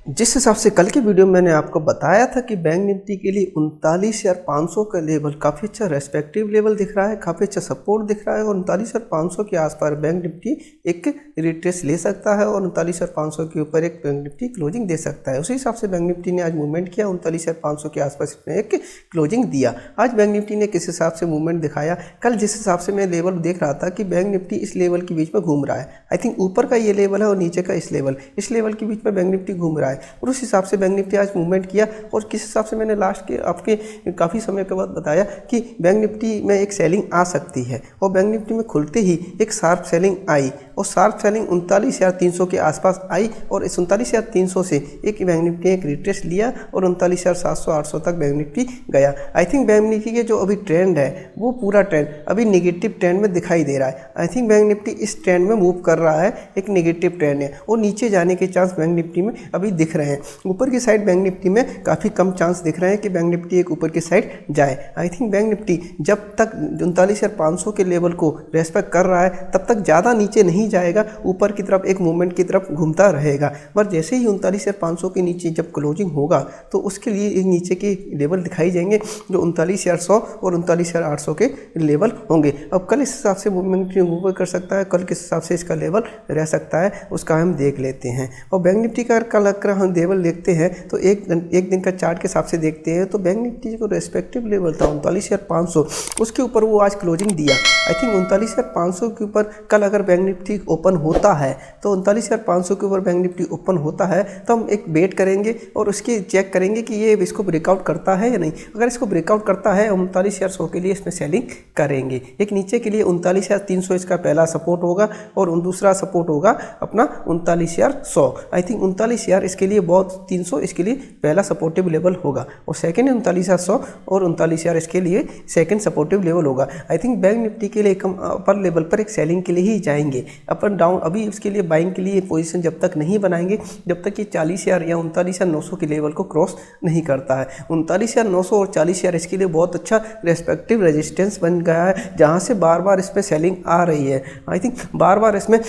जिस हिसाब से कल की वीडियो में मैंने आपको बताया था कि बैंक निफ्टी के लिए 39,500 का लेवल काफ़ी अच्छा रेस्पेक्टिव लेवल दिख रहा है, काफ़ी अच्छा सपोर्ट दिख रहा है और 39,500 के आसपास बैंक निफ्टी एक रिट्रेस ले सकता है और 39,500 के ऊपर एक बैंक निफ्टी क्लोजिंग दे सकता है। उसी हिसाब से बैंक निफ्टी ने आज मूवमेंट किया, 39,500 के आसपास इसने एक क्लोजिंग दिया। आज बैंक निफ्टी ने किस हिसाब से मूवमेंट दिखाया, कल जिस हिसाब से मैं लेवल देख रहा था कि बैंक निफ्टी इस लेवल के बीच में घूम रहा है, आई थिंक ऊपर का ये लेवल है और नीचे का इस लेवल के बीच में बैंक निफ्टी घूम रहा है और उस हिसाब से बैंक निफ्टी आज मूवमेंट किया। और किस हिसाब से मैंने लास्ट के आपके काफ़ी समय के बाद बताया कि बैंक निफ्टी में एक सेलिंग आ सकती है और बैंक निफ्टी में खुलते ही एक शार्प सेलिंग आई और शार्प सेलिंग 39,300 के आसपास आई और इस 39,300 से एक बैंक निफ्टी एक रिट्रेस लिया और 39,700-800 तक बैंक निफ्टी गया। आई थिंक बैंक निफ्टी के जो अभी ट्रेंड है वो पूरा ट्रेंड अभी नेगेटिव ट्रेंड में दिखाई दे रहा है। आई थिंक बैंक निफ्टी इस ट्रेंड में मूव कर रहा है, एक नेगेटिव ट्रेंड है और नीचे जाने के चांस बैंक निफ्टी में अभी दिख रहे हैं। ऊपर की साइड बैंक निफ्टी में काफ़ी कम चांस दिख रहे हैं कि बैंक निफ्टी एक ऊपर की साइड जाए। आई थिंक बैंक निफ्टी जब तक 39,500 के लेवल को रेस्पेक्ट कर रहा है तब तक ज़्यादा नीचे नहीं जाएगा, ऊपर की तरफ एक मूवमेंट की तरफ घूमता रहेगा। पर जैसे ही 39,500 के नीचे जब क्लोजिंग होगा तो उसके लिए एक नीचे के लेवल दिखाई जाएंगे जो 39,100 और 39,800 के लेवल होंगे। अब कल इस हिसाब से मूवमेंट मूव कर सकता है, कल किस हिसाब से इसका लेवल रह सकता है उसका हम देख लेते हैं। और बैंक निफ्टी का कल अगर हम लेवल देखते हैं तो एक दिन का चार्ट के हिसाब से देखते हैं तो बैंक निफ्टी जो रेस्पेक्टिव लेवल था 39,500 उसके ऊपर वो आज क्लोजिंग दिया। आई थिंक 39,500 के ऊपर कल अगर बैंक निफ्टी ओपन होता है तो 39,500 के ऊपर बैंक निफ्टी ओपन होता है तो हम एक वेट करेंगे और उसकी चेक करेंगे कि ये इसको ब्रेकआउट करता है या नहीं। अगर इसको ब्रेकआउट करता है 39,100 के लिए इसमें सेलिंग करेंगे। एक नीचे के लिए 39,300 इसका पहला सपोर्ट होगा और दूसरा सपोर्ट होगा अपना 39,100। आई थिंक 39,000 इसके लिए बहुत 300 इसके लिए पहला सपोर्टिव लेवल होगा और सेकंड 39,100 और 39,000 इसके लिए सेकंड सपोर्टिव लेवल होगा। आई थिंक बैंक निफ्टी के लिए एक अपर लेवल पर एक सेलिंग के लिए ही जाएंगे। अप एंड डाउन अभी उसके लिए बाइंग के लिए पोजीशन जब तक नहीं बनाएंगे जब तक ये 40,000 या 39,900 के लेवल को क्रॉस नहीं करता है। 39,900 और 40,000 इसके लिए बहुत अच्छा रेस्पेक्टिव रेजिस्टेंस बन गया है जहाँ से बार बार इसमें सेलिंग आ रही है। आई थिंक बार बार इसमें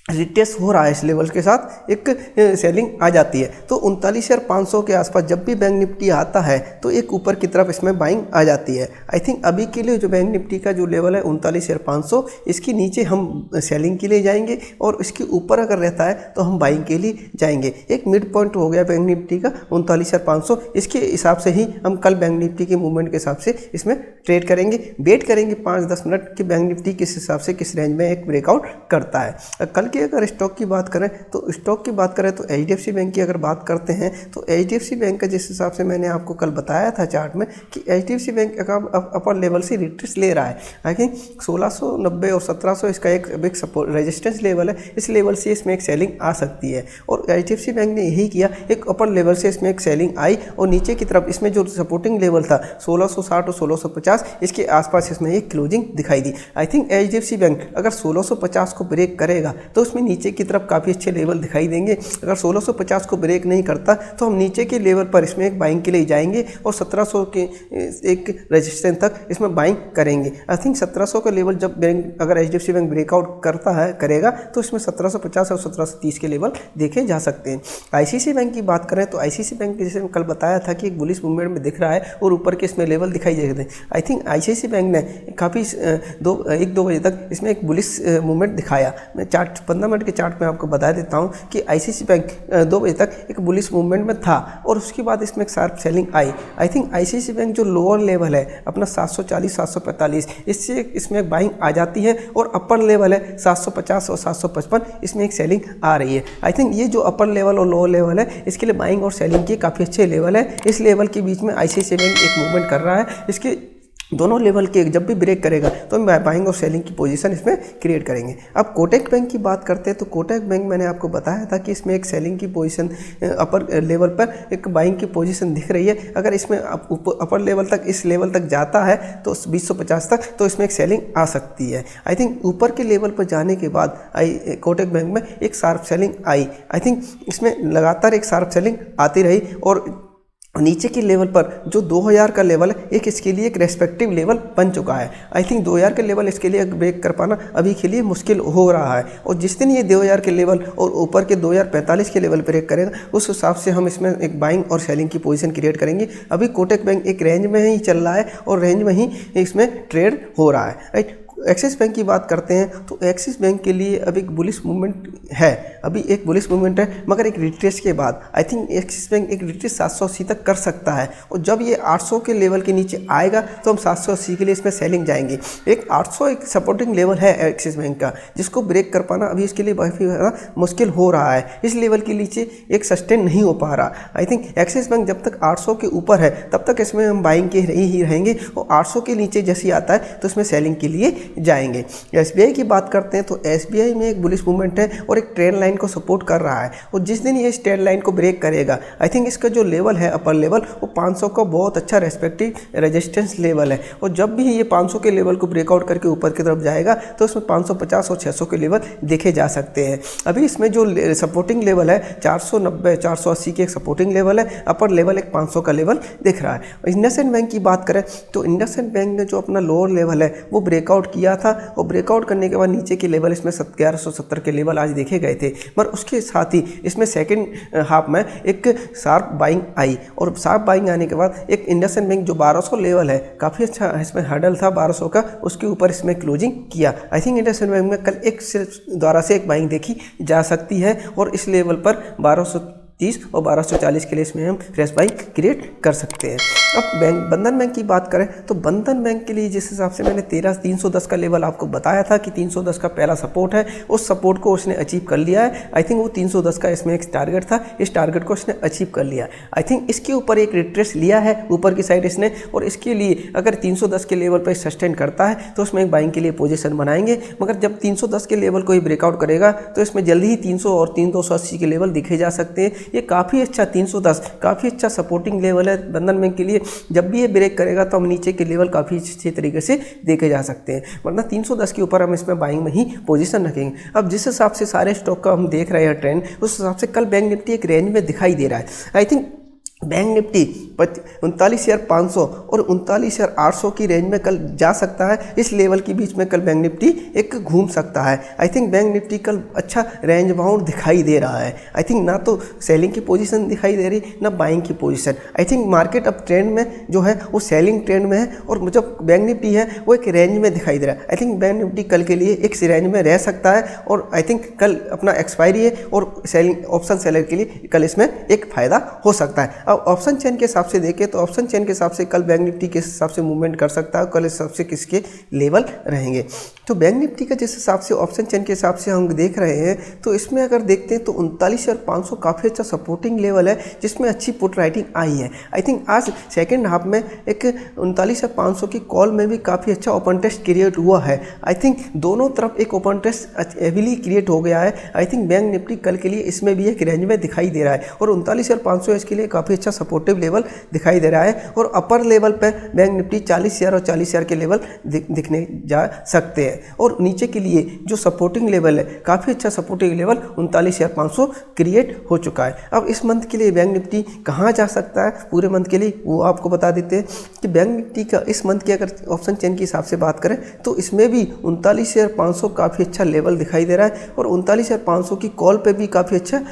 रिट्रेस हो रहा है, इस लेवल के साथ एक सेलिंग आ जाती है। तो 39,500 के आसपास जब भी बैंक निफ्टी आता है तो एक ऊपर की तरफ इसमें बाइंग आ जाती है। आई थिंक अभी के लिए जो बैंक निफ्टी का जो लेवल है 39,500 इसके नीचे हम सेलिंग के लिए जाएंगे और इसके ऊपर अगर रहता है तो हम बाइंग के लिए जाएंगे। एक मिड पॉइंट हो गया बैंक निफ्टी का 39,500। इसके हिसाब से ही हम कल बैंक निफ्टी के मूवमेंट के हिसाब से इसमें ट्रेड करेंगे, वेट करेंगे 5-10 मिनट कि बैंक निफ्टी किस हिसाब से किस रेंज में एक ब्रेकआउट करता है। कल अगर स्टॉक की बात करें तो HDFC बैंक की अगर बात करते हैं तो HDFC बैंक का जिस हिसाब से मैंने आपको कल बताया था चार्ट में कि HDFC बैंक अपर लेवल से रिट्रेस ले रहा है। आई थिंक 1690 और 1700 इसका एक सपोर्ट रेजिस्टेंस लेवल है, इस लेवल से इसमें एक सेलिंग आ सकती है और HDFC बैंक ने यही किया, एक अपर लेवल से इसमें एक सेलिंग आई और नीचे की तरफ इसमें जो सपोर्टिंग लेवल था 1660 और 1650 इसके आसपास इसमें एक क्लोजिंग दिखाई दी। आई थिंक HDFC बैंक अगर 1650 को ब्रेक करेगा तो उसमें नीचे की तरफ काफ़ी अच्छे लेवल दिखाई देंगे। अगर 1650 को ब्रेक नहीं करता तो हम नीचे के लेवल पर इसमें एक बाइंग के लिए जाएंगे और 1700 के एक रेजिस्टेंस तक इसमें बाइंग करेंगे। आई थिंक 1700 का लेवल जब बैंक अगर HDFC बैंक ब्रेकआउट करेगा तो इसमें 1750 और 1730 के लेवल देखे जा सकते हैं। ICICI बैंक की बात करें तो ICICI बैंक जैसे कल बताया था कि एक बुलिश मूवमेंट में दिख रहा है और ऊपर के इसमें लेवल दिखाई देते हैं। आई थिंक ICICI बैंक ने काफ़ी 1-2 बजे तक इसमें एक बुलिश मूवमेंट दिखाया। मैं चार्ट 15 मिनट के चार्ट में आपको बता देता हूं कि ICICI बैंक 2 बजे तक एक बुलिश मूवमेंट में था और उसके बाद इसमें एक sharp selling I. I think ICICI bank जो लोअर लेवल है अपना 740-745 इससे इसमें बाइंग आ जाती है और अपर लेवल है 750 और 755 इसमें एक सेलिंग आ रही है। आई थिंक ये जो अपर लेवल और लोअर लेवल है इसके लिए बाइंग और सेलिंग के काफ़ी अच्छे लेवल है। इस लेवल के बीच में ICICI बैंक एक मूवमेंट कर रहा है। इसके दोनों लेवल के जब भी ब्रेक करेगा तो हम बाइंग और सेलिंग की पोजीशन इसमें क्रिएट करेंगे। अब कोटक बैंक की बात करते हैं तो कोटक बैंक मैंने आपको बताया था कि इसमें एक सेलिंग की पोजीशन अपर लेवल पर एक बाइंग की पोजीशन दिख रही है। अगर इसमें अपर लेवल तक इस लेवल तक जाता है तो 2050 तक तो इसमें एक सेलिंग आ सकती है। आई थिंक ऊपर के लेवल पर जाने के बाद कोटक बैंक में एक sharp selling I. I think इसमें लगातार एक शार्प सेलिंग आती रही और नीचे की लेवल पर जो 2000 का लेवल है एक इसके लिए एक रेस्पेक्टिव लेवल बन चुका है। आई थिंक 2000 के लेवल इसके लिए ब्रेक कर पाना अभी के लिए मुश्किल हो रहा है, और जिस दिन ये 2000 के लेवल और ऊपर के 2045 के लेवल ब्रेक करेगा उस हिसाब से हम इसमें एक बाइंग और सेलिंग की पोजीशन क्रिएट करेंगे। अभी कोटक बैंक एक रेंज में ही चल रहा है और रेंज में ही इसमें ट्रेड हो रहा है, राइट। एक्सिस बैंक की बात करते हैं तो एक्सिस बैंक के लिए अभी एक बुलिश मूवमेंट है, अभी एक बुलिश मूवमेंट है, मगर एक रिट्रेस के बाद आई थिंक एक्सिस बैंक एक रिट्रेस 780 तक कर सकता है, और जब ये 800 के लेवल के नीचे आएगा तो हम 780 के लिए इसमें सेलिंग जाएंगे। एक 800 एक सपोर्टिंग लेवल है एक्सिस बैंक का, जिसको ब्रेक कर पाना अभी इसके लिए काफ़ी मुश्किल हो रहा है। इस लेवल के नीचे एक सस्टेन नहीं हो पा रहा। आई थिंक एक्सिस बैंक जब तक 800 के ऊपर है तब तक इसमें हम बाइंग के ही रहेंगे, और 800 के नीचे जैसे आता है तो इसमें सेलिंग के लिए जाएंगे। एसबीआई की बात करते हैं तो एसबीआई में एक बुलिश मूवमेंट है और एक ट्रेंड लाइन को सपोर्ट कर रहा है, और जिस दिन ये इस ट्रेंड लाइन को ब्रेक करेगा आई थिंक इसका जो लेवल है अपर लेवल वो 500 का बहुत अच्छा रेस्पेक्टिव रेजिस्टेंस लेवल है, और जब भी ये 500 के लेवल को ब्रेकआउट करके ऊपर की तरफ जाएगा तो इसमें 550 और 600 के लेवल देखे जा सकते हैं। अभी इसमें जो सपोर्टिंग लेवल है 490 480 के एक सपोर्टिंग लेवल है, अपर लेवल एक 500 का लेवल दिख रहा है। इंडसइंड बैंक की बात करें तो इंडसइंड बैंक ने जो अपना लोअर लेवल है वो ब्रेकआउट किया था, और ब्रेकआउट करने के बाद नीचे के लेवल इसमें 1170 के लेवल आज देखे गए थे, पर उसके साथ ही इसमें सेकंड हाफ में एक शार्प बाइंग आई, और शार्प बाइंग आने के बाद एक इंडसइंड बैंक जो 1200 लेवल है काफ़ी अच्छा इसमें हर्डल था 1200 का, उसके ऊपर इसमें क्लोजिंग किया। आई थिंक इंडसइंड बैंक में कल एक द्वारा से एक बाइंग देखी जा सकती है, और इस लेवल पर 1230 और 1240 के लिए इसमें हम फ्रेश बाइंग क्रिएट कर सकते हैं। अब बंधन बैंक की बात करें तो बंधन बैंक के लिए जिस हिसाब से मैंने 310 का लेवल आपको बताया था कि 310 का पहला सपोर्ट है, उस सपोर्ट को उसने अचीव कर लिया है। आई थिंक वो 310 का इसमें एक टारगेट था, इस टारगेट को उसने अचीव कर लिया। आई थिंक इसके ऊपर एक रिट्रेस लिया है ऊपर की साइड इसने, और इसके लिए अगर 310 के लेवल पर सस्टेन करता है तो उसमें एक बाइंग के लिए पोजीशन बनाएंगे, मगर जब 310 के लेवल को ही ब्रेकआउट करेगा तो इसमें जल्दी ही 300 और 380 के लेवल दिखे जा सकते हैं। ये काफ़ी अच्छा 310 काफ़ी अच्छा सपोर्टिंग लेवल है बंधन बैंक के लिए। जब भी ये ब्रेक करेगा तो हम नीचे के लेवल काफ़ी अच्छे तरीके से देखे जा सकते हैं, वरना 310 के ऊपर हम इसमें बाइंग में ही पोजीशन रखेंगे। अब जिस हिसाब से सारे स्टॉक का हम देख रहे हैं ट्रेंड, उस हिसाब से कल बैंक निफ्टी एक रेंज में दिखाई दे रहा है। आई थिंक बैंक निफ्टी 39,500 और 39,800 की रेंज में कल जा सकता है। इस लेवल के बीच में कल बैंक निफ्टी एक घूम सकता है। आई थिंक बैंक निफ्टी कल अच्छा रेंज बाउंड दिखाई दे रहा है। आई थिंक ना तो सेलिंग की पोजीशन दिखाई दे रही ना बाइंग की पोजीशन। आई थिंक मार्केट अब ट्रेंड में जो है वो सेलिंग ट्रेंड में है, और जो बैंक निफ्टी है वो एक रेंज में दिखाई दे रहा है। आई थिंक बैंक निफ्टी कल के लिए एक रेंज में रह सकता है, और आई थिंक कल अपना एक्सपायरी है और सेलिंग ऑप्शन सेलर के लिए कल इसमें एक फ़ायदा हो सकता है। अब ऑप्शन चेन के हिसाब से देखें तो ऑप्शन चेन के हिसाब से कल बैंक निफ्टी किस हिसाब से मूवमेंट कर सकता है, कल इस हिसाब से किसके लेवल रहेंगे। तो बैंक निफ्टी का जिस हिसाब से ऑप्शन चेन के हिसाब से हम देख रहे हैं तो इसमें अगर देखते हैं तो 39,500 काफ़ी अच्छा सपोर्टिंग लेवल है, जिसमें अच्छी पुट राइटिंग आई है। आई थिंक आज सेकेंड हाफ में एक 39,500 की कॉल में भी काफ़ी अच्छा ओपन टेस्ट क्रिएट हुआ है। आई थिंक दोनों तरफ एक ओपन टेस्ट हेवीली क्रिएट हो गया है। आई थिंक बैंक निफ्टी कल के लिए इसमें भी एक रेंज में दिखाई दे रहा है, और 39,500 इसके लिए काफ़ी अच्छा सपोर्टिव लेवल दिखाई दे रहा है, और अपर लेवल पे बैंक निफ्टी 40,000 और 40,000 के लेवल दिखने जा सकते हैं। और नीचे के लिए जो सपोर्टिंग लेवल है काफ़ी अच्छा सपोर्टिंग लेवल 39,500 क्रिएट हो चुका है। अब इस मंथ के लिए बैंक निफ्टी कहाँ जा सकता है पूरे मंथ के लिए वो आपको बता देते हैं कि बैंक निफ्टी का इस मंथ की अगर ऑप्शन चेन के हिसाब से बात करें तो इसमें भी 39,500 काफ़ी अच्छा लेवल दिखाई दे रहा है, और 39,500 की कॉल पे भी काफ़ी अच्छा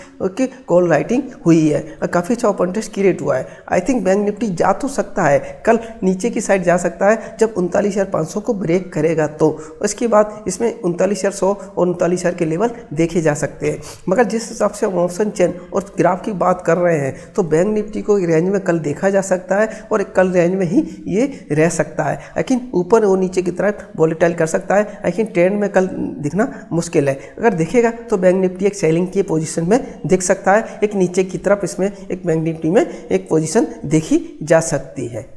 कॉल राइटिंग हुई है, काफ़ी अच्छा ओपन टेस्ट क्रिएट हुआ है। आई थिंक बैंक निफ्टी जा तो सकता है, कल नीचे की साइड जा सकता है जब 39,500 को ब्रेक करेगा, तो उसके बाद इसमें 39,100 और 39,000 के लेवल देखे जा सकते हैं। मगर जिस हिसाब से हम ऑप्शन चेन और ग्राफ की बात कर रहे हैं तो बैंक निफ्टी को एक रेंज में कल देखा जा सकता है, और एक कल रेंज में ही ये रह सकता है। लेकिन ऊपर और नीचे की तरफ वॉलेटाइल कर सकता है, लेकिन ट्रेंड में कल दिखना मुश्किल है। अगर दिखेगा तो बैंक निफ्टी एक सेलिंग की पोजीशन में दिख सकता है, एक नीचे की तरफ इसमें एक बैंक निफ्टी में एक पोजीशन देखी जा सकती है।